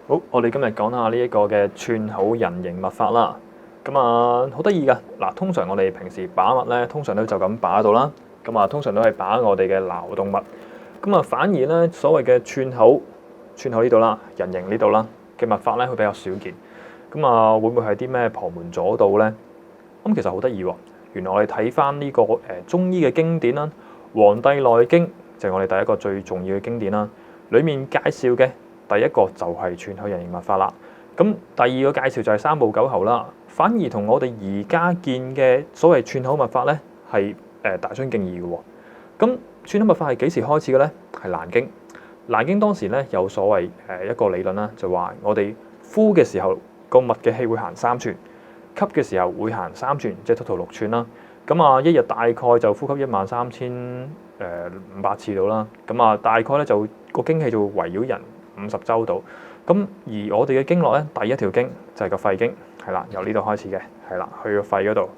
好，我哋今日講下呢一個嘅寸口人形物法啦。咁好得意噶。嗱，通常我哋平時把脈咧，通常都就咁把喺度啦。通常都係把我哋嘅橈動脈。反而咧，所謂嘅寸口呢度啦，人形呢度啦嘅物法咧，會比較少見。會唔會係啲咩旁門左道咧？其實好得意喎。原來我哋睇翻呢個中醫嘅經典啦，《黃帝內經》就係我哋第一個最重要嘅經典啦。裡面介紹嘅第一個就係寸口人形物法啦。咁第二個介紹就係三部九候啦。反而同我哋而家見嘅所謂寸口物法咧，係大相徑異嘅喎。咁寸口物法係幾時開始嘅咧？係《難經》。《難經》當時咧有所謂一個理論啦，就話我哋呼嘅時候個脈嘅氣會行3寸，吸嘅時候會行3寸，即係 total 6寸啦。一日大概就呼吸13500次到啦。大概咧就個經氣就會圍繞人50周度。而我哋嘅經絡咧，第一條經就係個肺經，係啦，由呢度開始嘅，係啦，去個肺嗰度。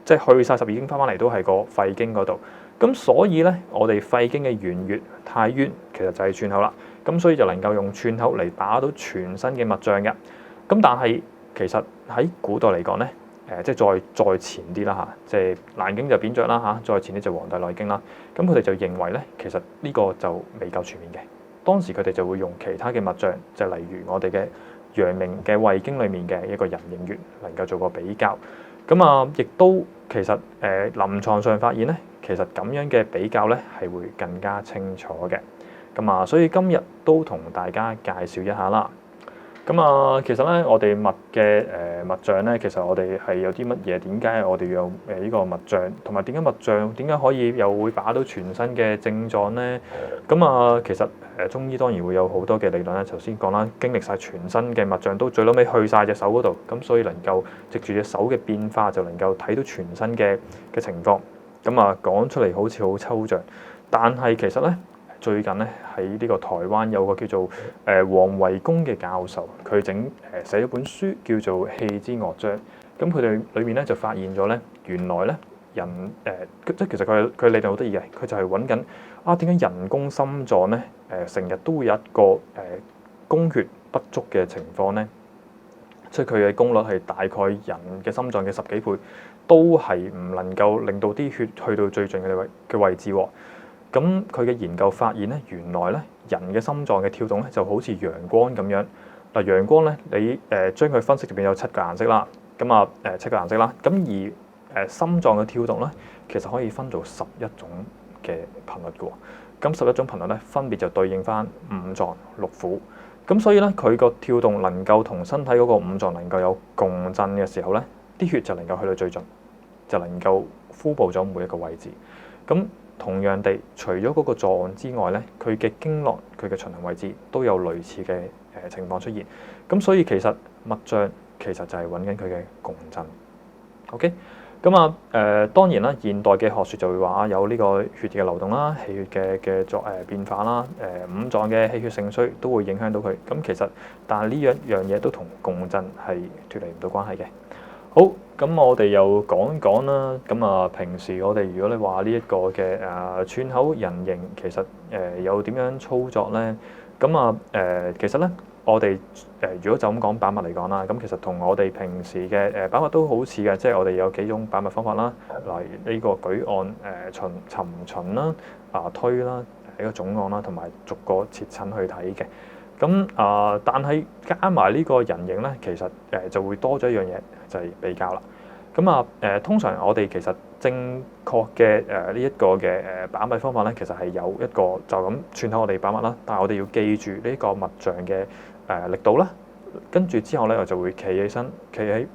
即係去晒12經翻嚟都係個肺經嗰度。所以咧，我哋肺經嘅原穴太淵其實就係寸口啦。所以就能夠用寸口嚟把到全身嘅脈象嘅。但係其實喺古代嚟講咧，即係再前啲啦嚇，即係《難經》就扁鵲啦嚇，再前啲就《黃帝內經》啦。佢哋就認為咧，其實呢個就未夠全面嘅。當時佢哋就會用其他嘅脈象，就例如我哋嘅陽明嘅胃經裡面嘅一個人形穴，能夠做個比較。亦都其實臨床上發現咧，其實咁樣嘅比較咧係會更加清楚嘅。所以今日都同大家介紹一下啦。其實咧，我哋脈嘅脈象咧，其實我哋係有啲乜嘢？點解我哋要有呢個脈象？同埋點解脈象點解可以又會把到全身嘅症狀咧？其實中醫當然會有好多嘅理論啦。頭先講啦，經歷晒全身嘅脈象，都最尾去晒隻手嗰度，所以能夠藉住隻手嘅變化，就能夠睇到全身嘅情況。講出嚟好似好抽象，但係其實咧。最近咧喺呢個台灣有個叫做黃維公嘅教授，佢寫咗本書叫做《氣之樂章》。佢哋裏面咧就發現咗咧，原來咧人即係其實佢理論好得意嘅，佢就係揾緊點解人工心臟咧成日都會有一個供血不足嘅情況咧，即係佢嘅功率係大概人嘅心臟嘅10幾倍，都係唔能夠令到啲血去到最盡嘅位置喎。佢嘅研究發現咧，原來咧人嘅心臟嘅跳動咧就好似陽光咁樣。陽光咧，你將佢分析入邊有7個顏色啦。7個顏色啦。而心臟嘅跳動咧，其實可以分做11種嘅頻率嘅喎。11種頻率咧，分別就對應翻五臟六腑。所以咧，佢個跳動能夠同身體嗰個五臟能夠有共振嘅時候咧，啲血就能夠去到最盡，就能夠敷布咗每一個位置。同樣地，除咗嗰個臟之外咧，佢嘅經絡、佢嘅循行位置都有類似嘅情況出現。所以其實脈象其實就係揾緊佢嘅共振。OK，當然啦，現代嘅學説就會話有呢個血液嘅流動啦、氣血嘅變化啦、五臟嘅氣血盛衰都會影響到佢。但係呢樣嘢都同共振係脫離唔到關係嘅。好，我哋又講一講啦。平時我哋如果你話呢一個嘅寸口人形，其實有點樣操作咧？其實咧，我哋如果就咁講把脈嚟講啦，其實同我哋平時嘅把脈都好似嘅，即係我哋有幾種把脈方法啦，例如呢個舉按、尋循啦、推啦、呢個總按啦，同埋逐個切診去睇嘅。但係加埋呢個人形咧，其實就會多咗一樣嘢，就係比較啦。通常我哋其實正確嘅呢一個嘅把脈方法咧，其實係有一個就咁寸口我哋把脈啦。但係我哋要記住呢個脈象嘅力度啦，跟住之後咧，我就會企起身，企喺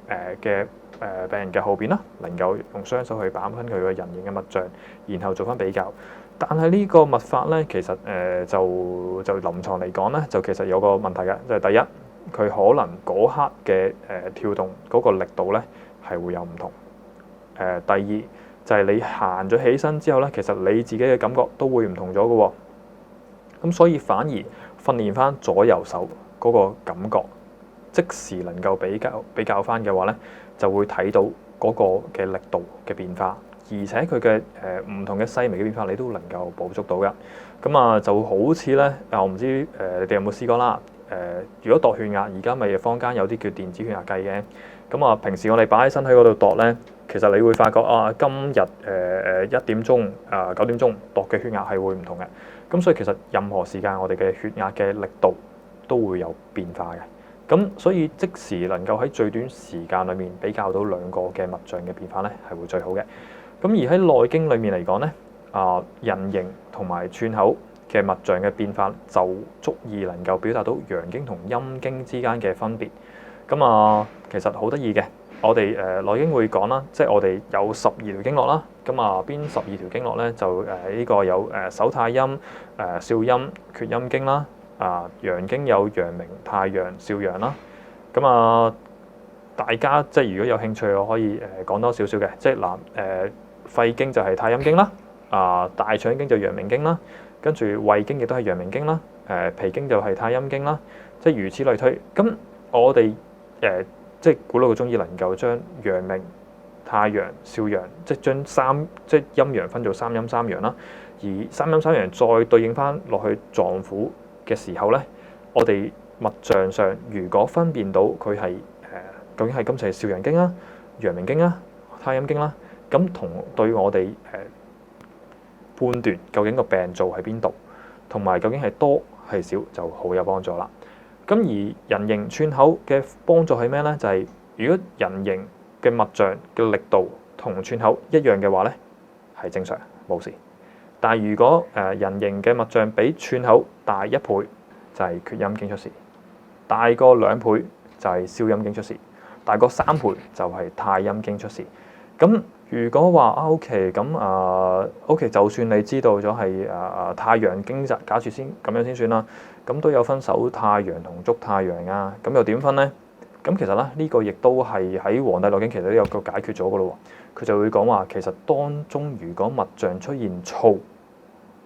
病人嘅後邊啦，能夠用雙手去把翻佢個人形嘅脈象，然後做翻比較。但係呢個脈法咧，其實就臨床嚟講咧，就其實有個問題嘅，就係第一，佢可能嗰刻嘅跳動嗰個力度咧係會有唔同。第二就係你行咗起身之後咧，其實你自己嘅感覺都會唔同咗嘅喎。所以反而訓練翻左右手嗰個感覺，即時能夠比較翻嘅話咧，就會睇到嗰個嘅力度嘅變化。而且佢嘅唔同嘅細微嘅變化，你都能夠捕捉到嘅。咁啊，就好似咧，我唔知你哋有冇試過啦。如果度血壓，而家咪坊間有啲叫電子血壓計嘅。咁啊，平時我哋擺喺身體嗰度度咧，其實你會發覺啊，今日1點鐘9點鐘度嘅血壓係會唔同嘅。咁所以其實任何時間我哋嘅血壓嘅力度都會有變化嘅。咁所以即時能夠喺最短時間裏面比較到兩個嘅脈象嘅變化咧，係會最好嘅。咁而喺內經裏面嚟講咧，人形同埋寸口嘅脈象嘅變化就足以能夠表達到陽經同陰經之間嘅分別。咁其實好得意嘅，我哋內經會講啦，即係我哋有12條經絡啦。咁邊12條經絡咧？就呢個有手太陰、少陰、厥陰經啦。陽經有陽明、太陽、少陽啦。咁大家即係如果有興趣，我可以講多少少嘅，即係肺經就係太陰經啦。大腸經就陽明經啦。跟住胃經亦都係陽明經啦。脾經就係太陰經啦。即係如此類推。咁我哋即係古老嘅中醫能夠將陽明、太陽、少陽，即係將即係陰陽分做三陰三陽啦。而三陰三陽再對應翻落去臟腑嘅時候咧，我哋脈象上如果分辨到佢係究竟係今次係少陽經啊、陽明經啊、太陰經啦，咁同對我哋判斷究竟個病灶喺邊度，同埋究竟係多係少就好有幫助啦。咁而人形寸口嘅幫助係咩咧？就係如果人形嘅脈象嘅力度同寸口一樣嘅話咧，係正常冇事。但係如果人形嘅脈象比寸口大1倍，就係厥陰經出事；大過2倍就係少陰經出事；大過3倍就係太陰經出事。咁如果話OK，咁OK，就算你知道咗係太陽經，假設先咁樣先算啦。咁都有分手太陽同足太陽啊。咁又點分咧？咁其實咧呢個亦都係喺《黃帝內經》其實都有個解決咗噶咯。佢就會講話，其實當中如果脈象出現燥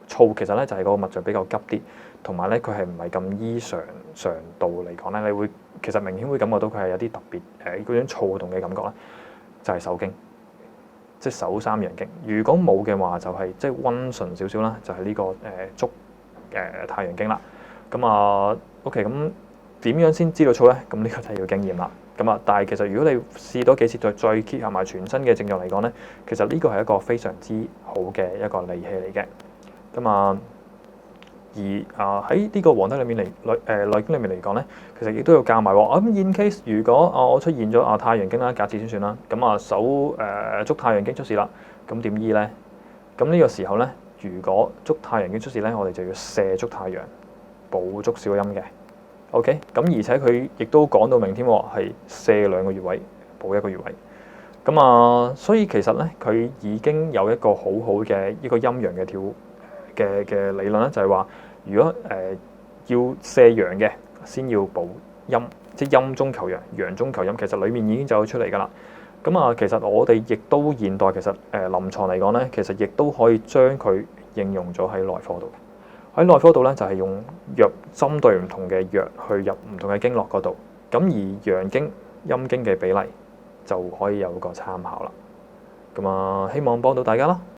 其實咧就係個脈象比較急啲，同埋咧佢係唔係咁依常道嚟講咧，你會其實明顯會感覺到佢係有啲特別嗰種躁動嘅感覺咧，就係手經，即係手三陽經。如果冇嘅話，就係即係溫順少少啦，就係呢個足太陽經啦。咁OK，咁點樣先知道燥咧？咁呢個就係要經驗啦。但係其實如果你試多幾次再結合埋全身嘅症狀嚟講咧，其實呢個係一個非常之好嘅一個利器嚟嘅。而喺呢個《黃帝》裏面內經裏面嚟講咧，其實亦都有教埋喎。咁 in case 如果我出現咗太陽經啦，假設先算啦。手足太陽經出事啦，咁點醫咧？咁呢個時候咧，如果足太陽經出事咧，我哋就要瀉足太陽，補足少陰嘅。OK， 咁而且佢亦都講到明添喎，係瀉2個穴位，補1個穴位。所以其實咧，佢已經有一個好好嘅一個陰陽嘅理論咧，就係話，如果要瀉陽嘅，先要補陰，即係陰中求陽，陽中求陰。其實裡面已經走咗出嚟㗎啦。其實我哋亦都現代其實臨床嚟講咧，其實亦都可以將佢應用咗喺內科度。喺內科度咧，就係用藥針對唔同嘅藥去入唔同嘅經絡嗰度。咁而陽經、陰經嘅比例就可以有個參考啦。希望幫到大家啦〜